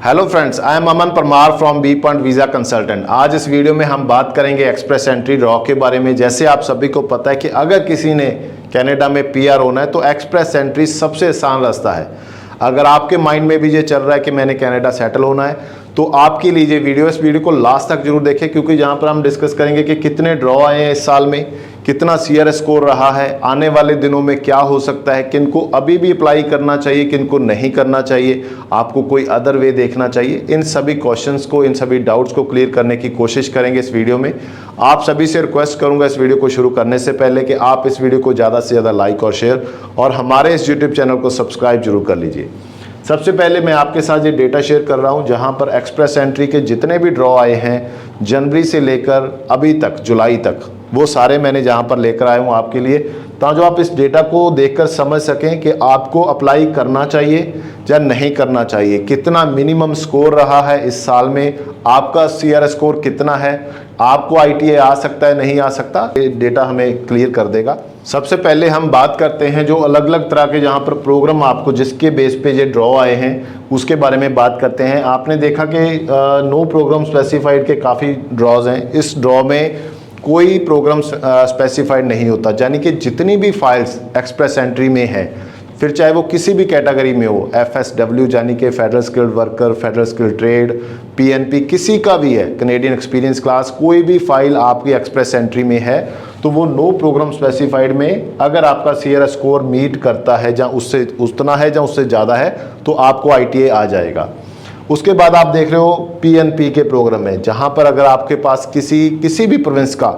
Hello friends, I am Aman Parmar from B point visa consultant. आज इस video में हम बात करेंगे एक्सप्रेस एंट्री ड्रॉ के बारे में। जैसे आप सभी को पता है कि अगर किसी ने कनाडा में पीआर होना है तो एक्सप्रेस एंट्री सबसे आसान रास्ता है। अगर आपके माइंड में भी ये चल रहा है कि मैंने कनाडा सेटल होना है तो आपके लिए वीडियो, इस वीडियो को लास्ट तक जरूर देखें, क्योंकि यहाँ पर हम डिस्कस करेंगे कि कितने ड्रॉ आए हैं इस साल में, कितना सीआर स्कोर रहा है, आने वाले दिनों में क्या हो सकता है, किनको अभी भी अप्लाई करना चाहिए, किनको नहीं करना चाहिए, आपको कोई अदर वे देखना चाहिए। इन सभी क्वेश्चंस को, इन सभी डाउट्स को क्लियर करने की कोशिश करेंगे इस वीडियो में। आप सभी से रिक्वेस्ट करूंगा इस वीडियो को शुरू करने से पहले कि आप इस वीडियो को ज़्यादा से ज़्यादा लाइक और शेयर और हमारे इस यूट्यूब चैनल को सब्सक्राइब जरूर कर लीजिए। सबसे पहले मैं आपके साथ ये डेटा शेयर कर रहा हूं जहां पर एक्सप्रेस एंट्री के जितने भी ड्रॉ आए हैं जनवरी से लेकर अभी तक जुलाई तक, वो सारे मैंने जहां पर लेकर आया हूं आपके लिए, ताकि आप इस डेटा को देखकर समझ सकें कि आपको अप्लाई करना चाहिए या नहीं करना चाहिए, कितना मिनिमम स्कोर रहा है इस साल में, आपका सीआर स्कोर कितना है, आपको आईटीए आ सकता है नहीं आ सकता, ये डेटा हमें क्लियर कर देगा। सबसे पहले हम बात करते हैं जो अलग अलग तरह के जहाँ पर प्रोग्राम आपको जिसके बेस पे ये ड्रॉ आए हैं उसके बारे में बात करते हैं। आपने देखा कि नो प्रोग्राम स्पेसिफाइड के काफ़ी ड्रॉज हैं। इस ड्रॉ में कोई प्रोग्राम स्पेसिफाइड नहीं होता, यानी कि जितनी भी फाइल्स एक्सप्रेस एंट्री में है, फिर चाहे वो किसी भी कैटेगरी में हो, FSW यानी कि federal skilled worker, federal skilled trade, PNP, किसी का भी है, कैनेडियन एक्सपीरियंस क्लास, कोई भी फाइल आपकी एक्सप्रेस एंट्री में है तो वो नो प्रोग्राम स्पेसिफाइड में अगर आपका सीआर स्कोर मीट करता है, जहाँ उससे उतना है जहाँ उससे ज़्यादा है, तो आपको ITA आ जाएगा। उसके बाद आप देख रहे हो PNP के प्रोग्राम में, जहाँ पर अगर आपके पास किसी भी प्रोविंस का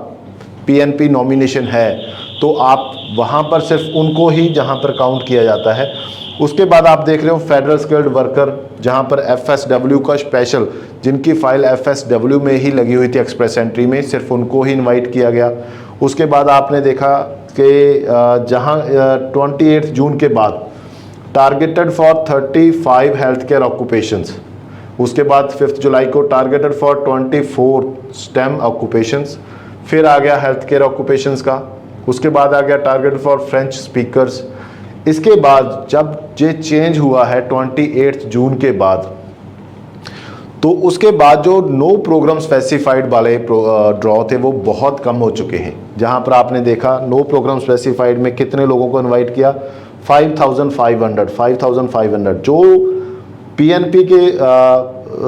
PNP नॉमिनेशन है तो आप वहाँ पर सिर्फ उनको ही जहाँ पर काउंट किया जाता है। उसके बाद आप देख रहे हो फेडरल स्किल्ड वर्कर, जहाँ पर FSW का स्पेशल, जिनकी फाइल FSW में ही लगी हुई थी एक्सप्रेस एंट्री में, सिर्फ उनको ही इनवाइट किया गया। उसके बाद आपने देखा कि जहाँ 28 जून के बाद targeted for 35 health care occupations, उसके बाद 5 जुलाई को टारगेटेड फॉर 24 स्टेम ऑक्यूपेशंस, फिर आ गया हेल्थ केयर ऑक्यूपेशंस का, उसके बाद आ गया टारगेट फॉर फ्रेंच स्पीकर्स। इसके बाद जब ये चेंज हुआ है 28 जून के बाद, तो उसके बाद जो नो प्रोग्राम स्पेसिफाइड वाले ड्रॉ थे वो बहुत कम हो चुके हैं। जहां पर आपने देखा नो प्रोग्राम स्पेसिफाइड में कितने लोगों को इनवाइट किया, 5500। जो PNP के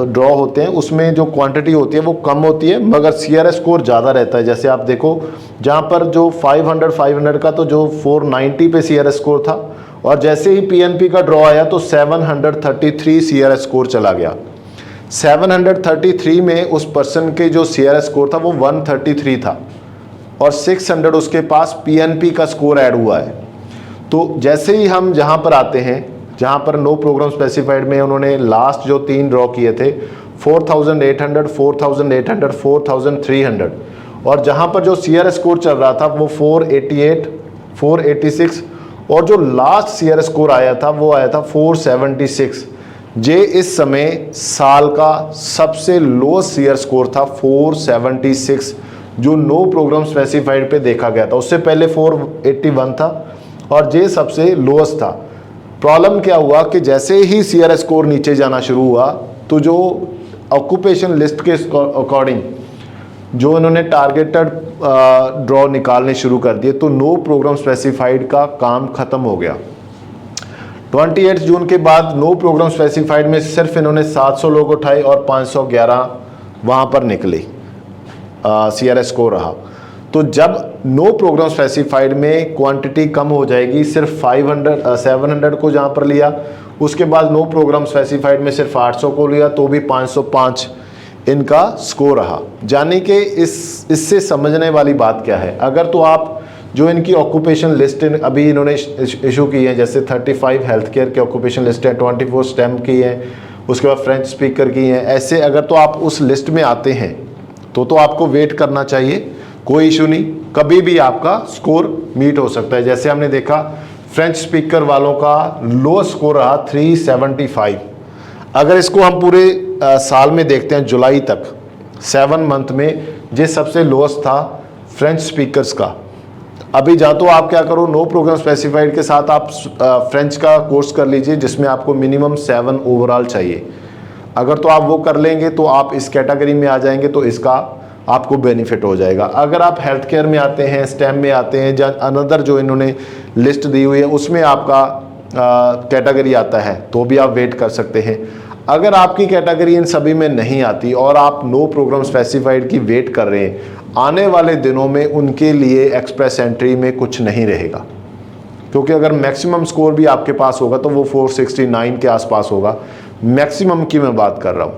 ड्रॉ होते हैं उसमें जो क्वांटिटी होती है वो कम होती है, मगर सीआर स्कोर ज़्यादा रहता है। जैसे आप देखो जहाँ पर जो 500 का तो जो 490 पे सीआर स्कोर था, और जैसे ही PNP का ड्रॉ आया तो 733 सीआर स्कोर चला गया। 733 में उस पर्सन के जो सीआर स्कोर था वो 133 था, और 600 उसके पास PNP का स्कोर ऐड हुआ है। तो जैसे ही हम जहाँ पर आते हैं, जहाँ पर नो प्रोग्राम स्पेसिफाइड में उन्होंने लास्ट जो 3 ड्रॉ किए थे 4800, 4800, 4300, और जहाँ पर जो सीआर स्कोर चल रहा था वो 488, 486, और जो लास्ट सीआर स्कोर आया था वो आया था 476। जे इस समय साल का सबसे लोएस्ट सीआर स्कोर था 476, जो नो प्रोग्राम स्पेसिफाइड पे देखा गया था। उससे पहले 481 था और जे सबसे लोएस्ट था। प्रॉब्लम क्या हुआ कि जैसे ही सीआर स्कोर नीचे जाना शुरू हुआ तो जो ऑक्यूपेशन लिस्ट के अकॉर्डिंग जो इन्होंने टारगेटेड ड्रॉ निकालने शुरू कर दिए, तो नो प्रोग्राम स्पेसिफाइड का काम खत्म हो गया। 28 जून के बाद नो प्रोग्राम स्पेसिफाइड में सिर्फ इन्होंने 700 लोग उठाए और 511 वहाँ पर निकले सीआर स्कोर रहा। तो जब नो प्रोग्राम स्पेसिफाइड में क्वांटिटी कम हो जाएगी, सिर्फ 700 को जहाँ पर लिया, उसके बाद नो प्रोग्राम स्पेसिफाइड में सिर्फ 800 को लिया तो भी 505 इनका स्कोर रहा। यानी कि इससे समझने वाली बात क्या है, अगर तो आप जो इनकी ऑक्यूपेशन लिस्ट अभी इन्होंने इशू की है, जैसे 35 हेल्थ केयर की ऑक्यूपेशन लिस्ट है, 24 स्टेम की है, उसके बाद फ्रेंच स्पीकर की है, ऐसे अगर तो आप उस लिस्ट में आते हैं तो आपको वेट करना चाहिए, कोई इशू नहीं, कभी भी आपका स्कोर मीट हो सकता है। जैसे हमने देखा फ्रेंच स्पीकर वालों का लो स्कोर रहा 375। अगर इसको हम पूरे साल में देखते हैं जुलाई तक, 7 मंथ में ये सबसे लोएस्ट था फ्रेंच स्पीकर्स का। अभी जा तो आप क्या करो, नो प्रोग्राम स्पेसिफाइड के साथ आप फ्रेंच का कोर्स कर लीजिए जिसमें आपको मिनिमम 7 ओवरऑल चाहिए। अगर तो आप वो कर लेंगे तो आप इस कैटेगरी में आ जाएंगे, तो इसका आपको बेनिफिट हो जाएगा। अगर आप हेल्थ केयर में आते हैं, स्टेम में आते हैं, या अनदर जो इन्होंने लिस्ट दी हुई है उसमें आपका कैटेगरी आता है, तो भी आप वेट कर सकते हैं। अगर आपकी कैटेगरी इन सभी में नहीं आती और आप नो प्रोग्राम स्पेसिफाइड की वेट कर रहे हैं, आने वाले दिनों में उनके लिए एक्सप्रेस एंट्री में कुछ नहीं रहेगा, क्योंकि अगर मैक्सिमम स्कोर भी आपके पास होगा तो वो 469 के आसपास होगा, मैक्सिमम की मैं बात कर रहा हूँ।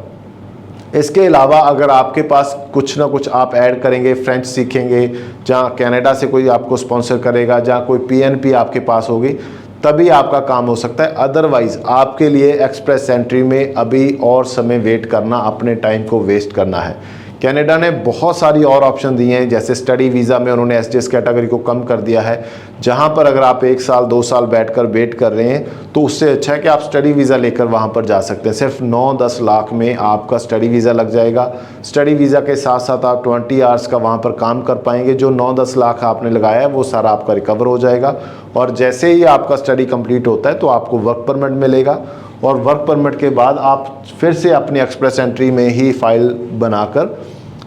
इसके अलावा अगर आपके पास कुछ ना कुछ आप ऐड करेंगे, फ्रेंच सीखेंगे, जहाँ कनाडा से कोई आपको स्पॉन्सर करेगा, जहाँ कोई पीएनपी आपके पास होगी, तभी आपका काम हो सकता है। अदरवाइज आपके लिए एक्सप्रेस एंट्री में अभी और समय वेट करना, अपने टाइम को वेस्ट करना है। कनाडा ने बहुत सारी और ऑप्शन दिए हैं, जैसे स्टडी वीज़ा में उन्होंने एसडीएस कैटेगरी को कम कर दिया है, जहां पर अगर आप 1 साल 2 साल बैठकर वेट कर रहे हैं तो उससे अच्छा है कि आप स्टडी वीज़ा लेकर वहां पर जा सकते हैं। सिर्फ 9-10 लाख में आपका स्टडी वीज़ा लग जाएगा। स्टडी वीज़ा के साथ साथ आप 20 आवर्स का वहां पर काम कर पाएंगे। जो 9-10 लाख आपने लगाया है वो सारा आपका रिकवर हो जाएगा, और जैसे ही आपका स्टडी कंप्लीट होता है तो आपको वर्क परमिट मिलेगा, और वर्क परमिट के बाद आप फिर से अपनी एक्सप्रेस एंट्री में ही फाइल बनाकर,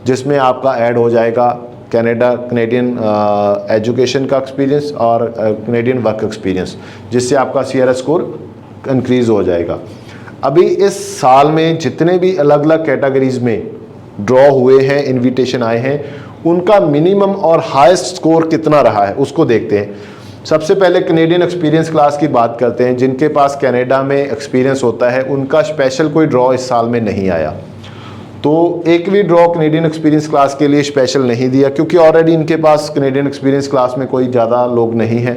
जिसमें आपका ऐड हो जाएगा कैनेडियन एजुकेशन का एक्सपीरियंस और कैनेडियन वर्क एक्सपीरियंस, जिससे आपका CRS स्कोर इंक्रीज हो जाएगा। अभी इस साल में जितने भी अलग अलग कैटेगरीज में ड्रॉ हुए हैं, इनविटेशन आए हैं, उनका मिनिमम और हाईएस्ट स्कोर कितना रहा है उसको देखते हैं। सबसे पहले कैनेडियन एक्सपीरियंस क्लास की बात करते हैं। जिनके पास कनाडा में एक्सपीरियंस होता है उनका स्पेशल कोई ड्रॉ इस साल में नहीं आया, तो एक भी ड्रॉ कैनेडियन एक्सपीरियंस क्लास के लिए स्पेशल नहीं दिया, क्योंकि ऑलरेडी इनके पास कैनेडियन एक्सपीरियंस क्लास में कोई ज़्यादा लोग नहीं हैं।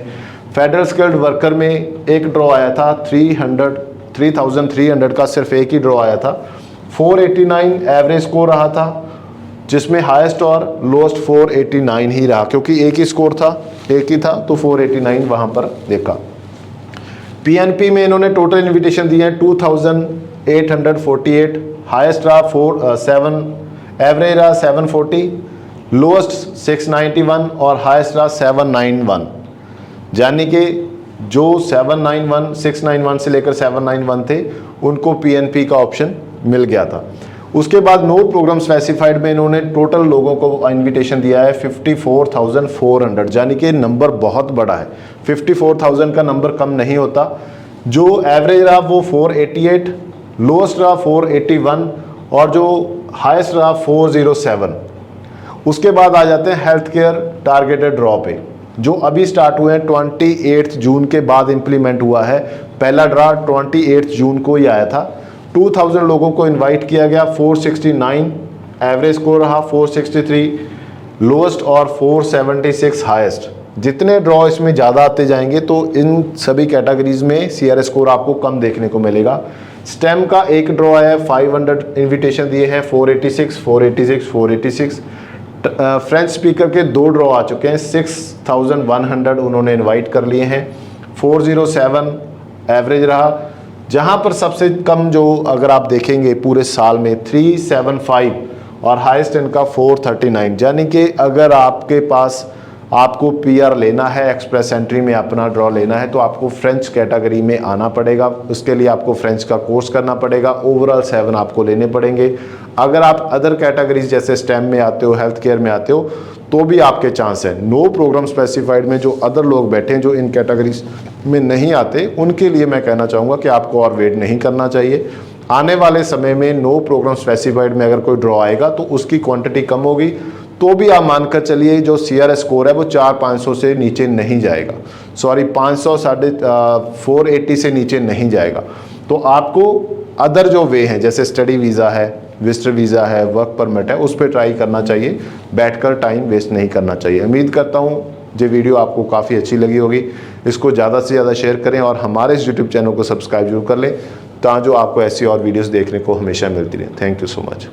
फेडरल स्किल्ड वर्कर में एक ड्रॉ आया था 3300 का, सिर्फ एक ही ड्रॉ आया था। 489 एवरेज स्कोर रहा था, जिसमें हाईएस्ट और लोएस्ट 489 ही रहा, क्योंकि एक ही स्कोर था, एक ही था, तो 489 वहाँ पर देखा। पीएनपी में इन्होंने टोटल इन्विटेशन दिए हैं 2848, हाईएस्ट रहा 7, एवरेज रहा 740, लोएस्ट 691 और हाईएस्ट रहा 791। यानी कि जो 791, 691 से लेकर 791 थे उनको पीएनपी का ऑप्शन मिल गया था। उसके बाद नो प्रोग्राम स्पेसिफाइड में इन्होंने टोटल लोगों को इनविटेशन दिया है 54,400, यानी कि नंबर बहुत बड़ा है। 54,000 का नंबर कम नहीं होता। जो एवरेज रहा वो 488, लोएस्ट रहा 481 और जो हाईएस्ट रहा 407। उसके बाद आ जाते हैं हेल्थ केयर टारगेटेड ड्रॉ पे, जो अभी स्टार्ट हुए हैं। 28 जून के बाद इंप्लीमेंट हुआ है। पहला ड्रा 28 जून को ही आया था। 2000 लोगों को इनवाइट किया गया। 469 एवरेज स्कोर रहा, 463 लोएस्ट और 476 हाईएस्ट। जितने ड्रॉ इसमें ज़्यादा आते जाएंगे तो इन सभी कैटेगरीज में CRS स्कोर आपको कम देखने को मिलेगा। स्टेम का एक ड्रॉ आया है, 500 इन्विटेशन दिए हैं, 486, 486, 486। फ्रेंच स्पीकर के 2 ड्रॉ आ चुके हैं, 6100 उन्होंने इनवाइट कर लिए हैं। 407 एवरेज रहा। जहां पर सबसे कम जो अगर आप देखेंगे पूरे साल में 375 और हाईएस्ट इनका 439। यानी कि अगर आपके पास आपको PR लेना है, एक्सप्रेस एंट्री में अपना ड्रॉ लेना है, तो आपको फ्रेंच कैटेगरी में आना पड़ेगा। उसके लिए आपको फ्रेंच का कोर्स करना पड़ेगा। ओवरऑल 7 आपको लेने पड़ेंगे। अगर आप अदर कैटेगरीज जैसे स्टेम में आते हो, हेल्थ केयर में आते हो, तो भी आपके चांस है। नो प्रोग्राम स्पेसिफाइड में जो अदर लोग बैठे हैं जो इन कैटेगरीज में नहीं आते, उनके लिए मैं कहना चाहूँगा कि आपको और वेट नहीं करना चाहिए। आने वाले समय में नो प्रोग्राम स्पेसिफाइड में अगर कोई ड्रॉ आएगा तो उसकी क्वांटिटी कम होगी, तो भी आप मानकर चलिए जो CRS स्कोर है वो 400-500 से नीचे नहीं जाएगा। सॉरी 500 480 से नीचे नहीं जाएगा। तो आपको अदर जो वे हैं जैसे स्टडी वीज़ा है, विजिटर वीज़ा है, वर्क परमिट है, उस पर ट्राई करना चाहिए। बैठकर टाइम वेस्ट नहीं करना चाहिए। उम्मीद करता हूँ ये वीडियो आपको काफ़ी अच्छी लगी होगी। इसको ज़्यादा से ज़्यादा शेयर करें और हमारे इस YouTube चैनल को सब्सक्राइब जरूर कर लें, ताकि आपको ऐसी और वीडियोस देखने को हमेशा मिलती रहे। Thank you so much.